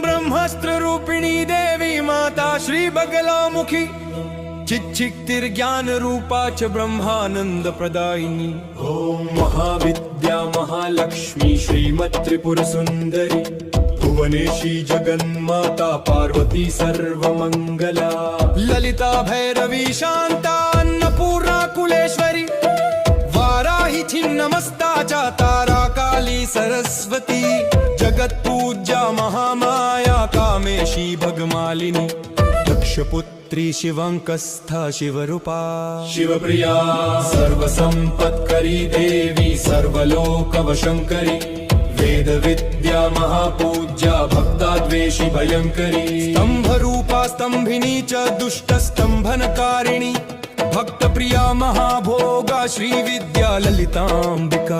ब्रह्मास्त्र रूपिणी देवी माता श्री बगलामुखी चिच्चिक्तिर्ज्ञान रूपा च ब्रह्मानंद प्रदायिनी। ओम महाविद्या महालक्ष्मी श्रीमत्त्रिपुर सुंदरी भुवनेशी जगन्माता पार्वती सर्वमंगला। ललिता भैरवी शांता अन्नपूर्णा कुलेश्वरी वाराही छिन्नमस्ता च तारा काली सरस्वती। जगत पूज्या महामाया कामेशी भगमालिनी। दक्षपुत्री शिवंकस्था शिवरूपा शिवप्रिया सर्वसंपत्करी देवी सर्वलोकवशंकरी। वेद विद्या महापूज्या भक्ताद्वेषी भयंकरी। स्तंभ रूपा स्तंभिनी च दुष्ट स्तंभनकारिणी। भक्त प्रिया महाभोगा श्री विद्या ललितांबिका।